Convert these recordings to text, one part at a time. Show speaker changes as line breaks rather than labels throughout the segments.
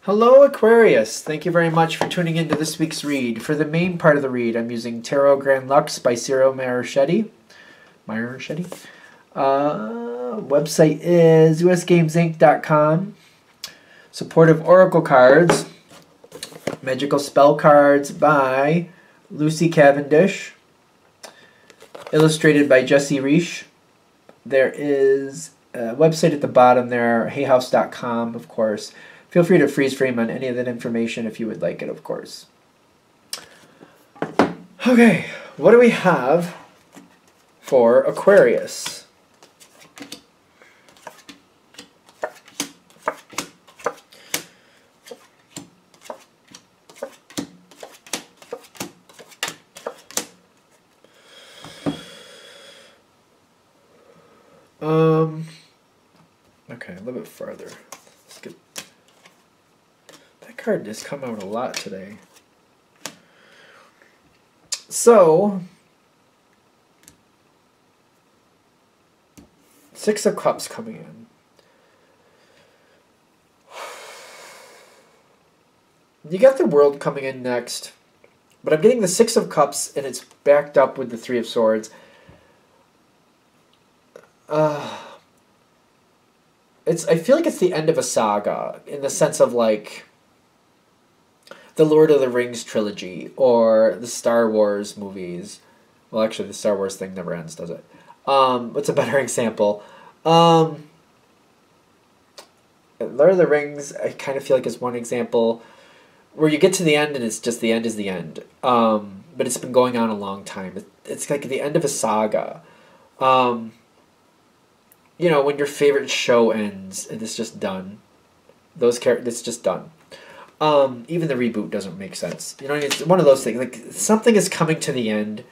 Hello, Aquarius. Thank you very much for tuning into this week's read. For the main part of the read, I'm using Tarot Grand Lux by Ciro Maraschetti. Website is usgamesinc.com. Supportive Oracle cards. Magical Spell cards by Lucy Cavendish. Illustrated by Jesse Reish. There is a website at the bottom there, hayhouse.com, of course. Feel free to freeze frame on any of that information if you would like it, of course. Okay, what do we have for Aquarius? Okay, a little bit farther. Let's get... That card has come out a lot today. So, Six of Cups coming in. You got the World coming in next, but I'm getting the Six of Cups, and it's backed up with the Three of Swords. I feel like it's the end of a saga, in the sense of, like, the Lord of the Rings trilogy, or the Star Wars movies. Well, actually, the Star Wars thing never ends, does it? What's a better example? Lord of the Rings, I kind of feel like is one example, where you get to the end, and it's just the end is the end. But it's been going on a long time. It's like the end of a saga. You know, when your favorite show ends and it's just done. It's just done. Even the reboot doesn't make sense. You know, it's one of those things. Like, something is coming to the end.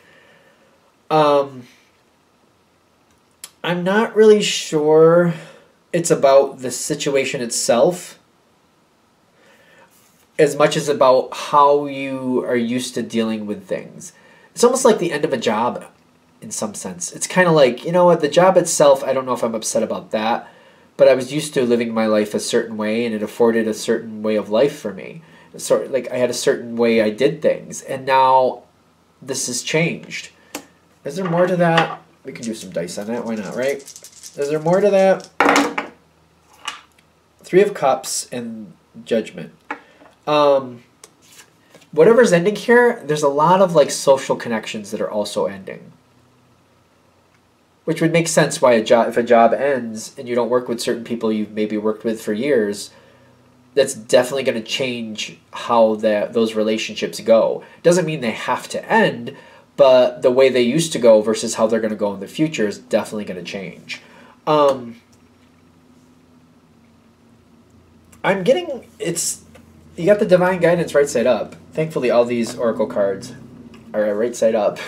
I'm not really sure it's about the situation itself as much as about how you are used to dealing with things. It's almost like the end of a job in some sense. It's kind of like, you know what, the job itself, I don't know if I'm upset about that, but I was used to living my life a certain way, and it afforded a certain way of life for me. So, like, I had a certain way I did things, and now this has changed. Is there more to that? We can do some dice on that. Why not, right? Is there more to that? Three of Cups and Judgment. Whatever's ending here, there's a lot of, like, social connections that are also ending. Which would make sense why if a job ends and you don't work with certain people you've maybe worked with for years, that's definitely going to change how those relationships go. Doesn't mean they have to end, but the way they used to go versus how they're going to go in the future is definitely going to change. I'm getting, you got the Divine Guidance right side up. Thankfully, all these Oracle cards are right side up.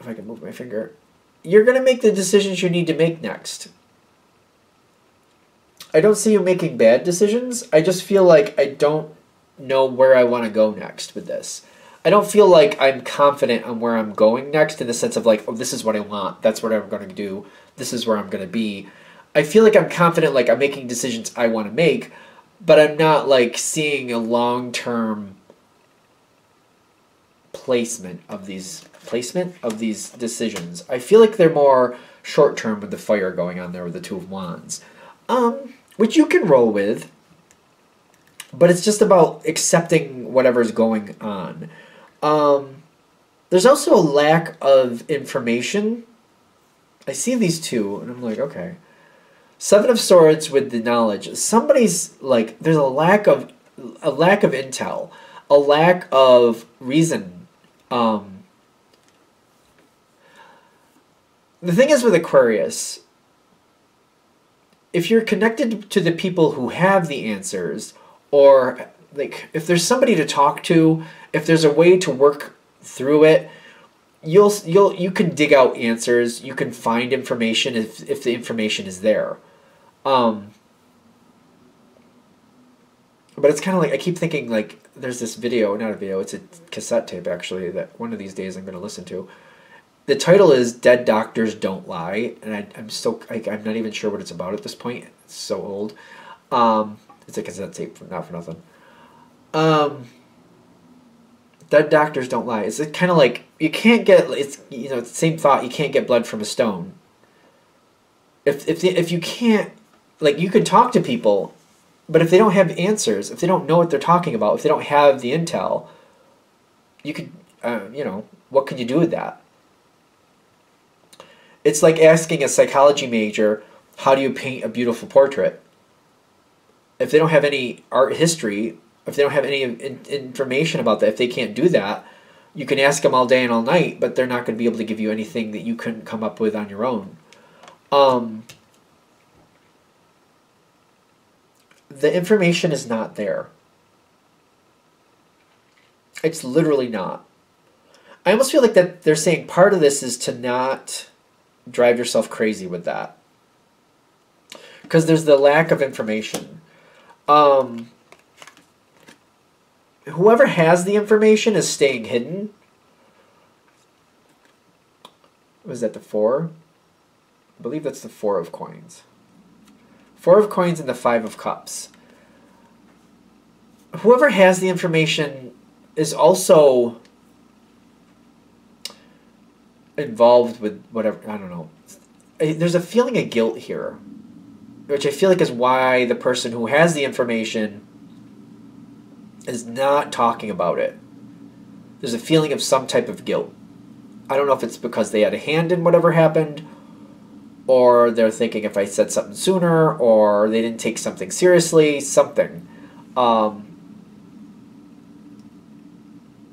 If I can move my finger, you're going to make the decisions you need to make next. I don't see you making bad decisions. I just feel like I don't know where I want to go next with this. I don't feel like I'm confident on where I'm going next in the sense of, like, oh, this is what I want. That's what I'm going to do. This is where I'm going to be. I feel like I'm confident, like, I'm making decisions I want to make, but I'm not, like, seeing a long-term placement of these decisions. I feel like they're more short-term with the fire going on there with the Two of Wands. Which you can roll with, but it's just about accepting whatever's going on. There's also a lack of information. I see these two, and I'm like, okay. Seven of Swords with the knowledge. Somebody's like, there's a lack of intel, a lack of reason. The thing is with Aquarius, if you're connected to the people who have the answers, or, like, if there's somebody to talk to, if there's a way to work through it, you can dig out answers, you can find information if the information is there. But it's kind of like, I keep thinking, like, there's this video, not a video, it's a cassette tape, actually, that one of these days I'm going to listen to. The title is Dead Doctors Don't Lie, and I'm not even sure what it's about at this point. It's so old. It's a cassette tape, not for nothing. Dead Doctors Don't Lie. It's kind of like, you can't get, it's, you know, it's the same thought, you can't get blood from a stone. If you can't, like, you can talk to people, but if they don't have answers, if they don't know what they're talking about, if they don't have the intel, you could, you know, what can you do with that? It's like asking a psychology major, how do you paint a beautiful portrait? If they don't have any art history, if they don't have any information about that, if they can't do that, you can ask them all day and all night, but they're not going to be able to give you anything that you couldn't come up with on your own. The information is not there. It's literally not. I almost feel like that they're saying part of this is to not drive yourself crazy with that. Because there's the lack of information. Whoever has the information is staying hidden. Was that the 4? I believe that's the 4 of coins. 4 of coins and the 5 of cups. Whoever has the information is also involved with whatever, I don't know. There's a feeling of guilt here, which I feel like is why the person who has the information is not talking about it. There's a feeling of some type of guilt. I don't know if it's because they had a hand in whatever happened, or they're thinking if I said something sooner, or they didn't take something seriously, something.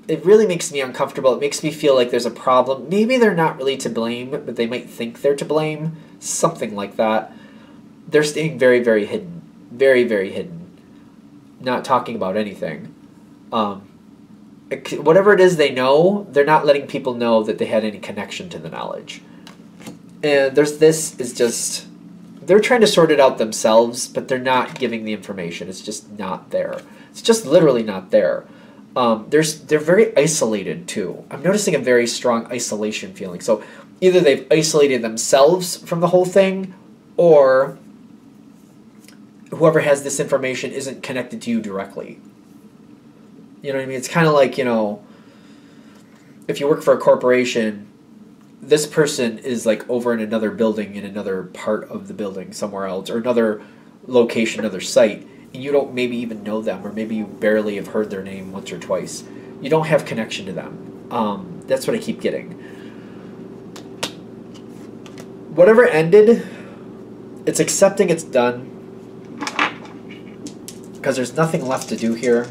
It really makes me uncomfortable. It makes me feel like there's a problem. Maybe they're not really to blame, but they might think they're to blame. Something like that. They're staying very, very hidden. Very, very hidden. Not talking about anything. Whatever it is they know, they're not letting people know that they had any connection to the knowledge. And this is just, they're trying to sort it out themselves, but they're not giving the information. It's just not there. It's just literally not there. They're very isolated too. I'm noticing a very strong isolation feeling. So either they've isolated themselves from the whole thing, or whoever has this information isn't connected to you directly. You know what I mean? It's kind of like, you know, if you work for a corporation, this person is like over in another building, in another part of the building somewhere else, or another location, another site, and you don't maybe even know them, or maybe you barely have heard their name once or twice. You don't have connection to them. That's what I keep getting. Whatever ended, it's accepting it's done, because there's nothing left to do here.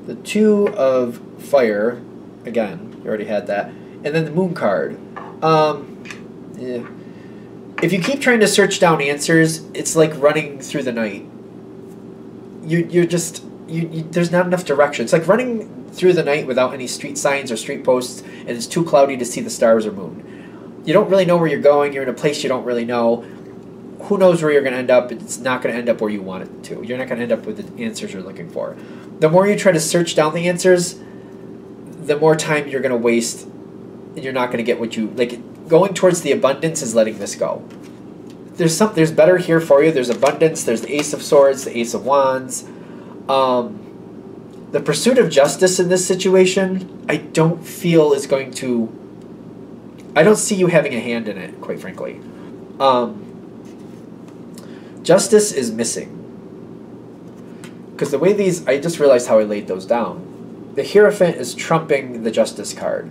The 2 of fire, again, you already had that. And then the moon card. Yeah. If you keep trying to search down answers, it's like running through the night. There's not enough direction. It's like running through the night without any street signs or street posts, and it's too cloudy to see the stars or moon. You don't really know where you're going. You're in a place you don't really know. Who knows where you're going to end up? It's not going to end up where you want it to. You're not going to end up with the answers you're looking for. The more you try to search down the answers, the more time you're going to waste, and you're not going to get what you like. Going towards the abundance is letting this go. There's better here for you. There's abundance. There's the Ace of Swords, the Ace of Wands. The pursuit of justice in this situation, I don't feel is going to. I don't see you having a hand in it, quite frankly. Justice is missing. Because the way these, I just realized how I laid those down. The Hierophant is trumping the Justice card.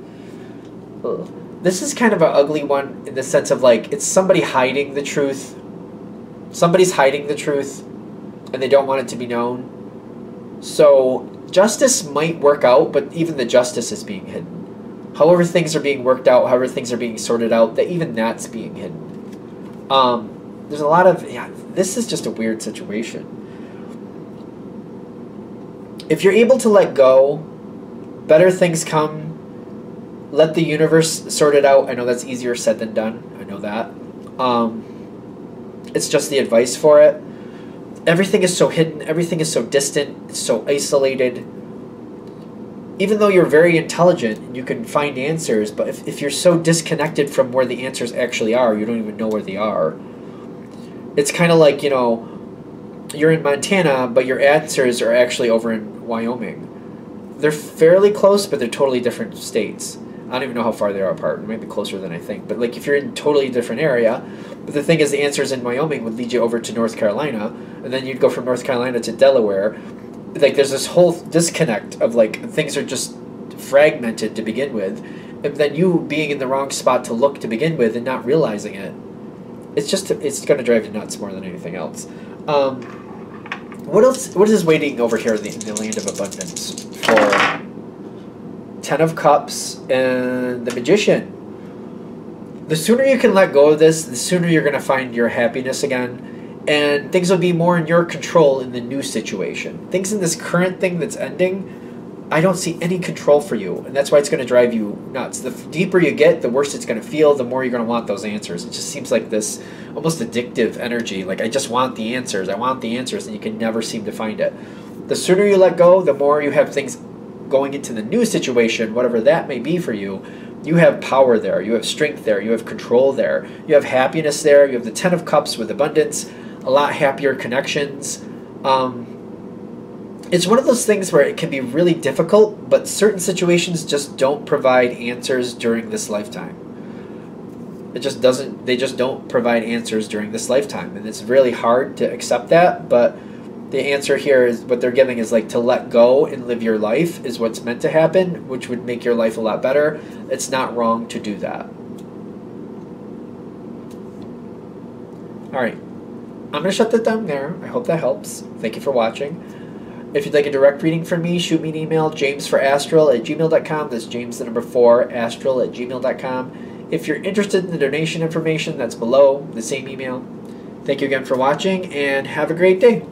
Ugh. This is kind of an ugly one in the sense of like, it's somebody hiding the truth. Somebody's hiding the truth, and they don't want it to be known. So, justice might work out, but even the justice is being hidden. However things are being worked out, however things are being sorted out, that even that's being hidden. There's a lot of, yeah, this is just a weird situation. If you're able to let go, better things come. Let the universe sort it out. I know that's easier said than done. I know that. It's just the advice for it. Everything is so hidden. Everything is so distant. It's so isolated. even though you're very intelligent and you can find answers, but if you're so disconnected from where the answers actually are, you don't even know where they are. It's kind of like, you know, you're in Montana, but your answers are actually over in Wyoming. They're fairly close, but they're totally different states. I don't even know how far they are apart. It might be closer than I think. But like if you're in a totally different area, but the thing is the answers in Wyoming would lead you over to North Carolina, and then you'd go from North Carolina to Delaware. Like there's this whole disconnect of like things are just fragmented to begin with, and then you being in the wrong spot to look to begin with and not realizing it. It's going to drive you nuts more than anything else. What else? What is waiting over here in the land of abundance for Ten of Cups and the Magician? The sooner you can let go of this, the sooner you're going to find your happiness again, and things will be more in your control in the new situation. Things in this current thing that's ending, I don't see any control for you, and that's why it's going to drive you nuts. The deeper you get, the worse it's going to feel, the more you're going to want those answers. It just seems like this almost addictive energy, like I just want the answers, and you can never seem to find it. The sooner you let go, the more you have things going into the new situation, whatever that may be for you. You have power there, you have strength there, you have control there, you have happiness there, you have the Ten of Cups with abundance, a lot happier connections. It's one of those things where it can be really difficult, but certain situations just don't provide answers during this lifetime. It just doesn't, they just don't provide answers during this lifetime. And it's really hard to accept that, but the answer here is what they're giving is like to let go and live your life is what's meant to happen, which would make your life a lot better. It's not wrong to do that. All right, I'm going to shut that down there. I hope that helps. Thank you for watching. If you'd like a direct reading from me, shoot me an email, jamesforastral@gmail.com. That's James the number 4, astral@gmail.com. If you're interested in the donation information, that's below the same email. Thank you again for watching, and have a great day.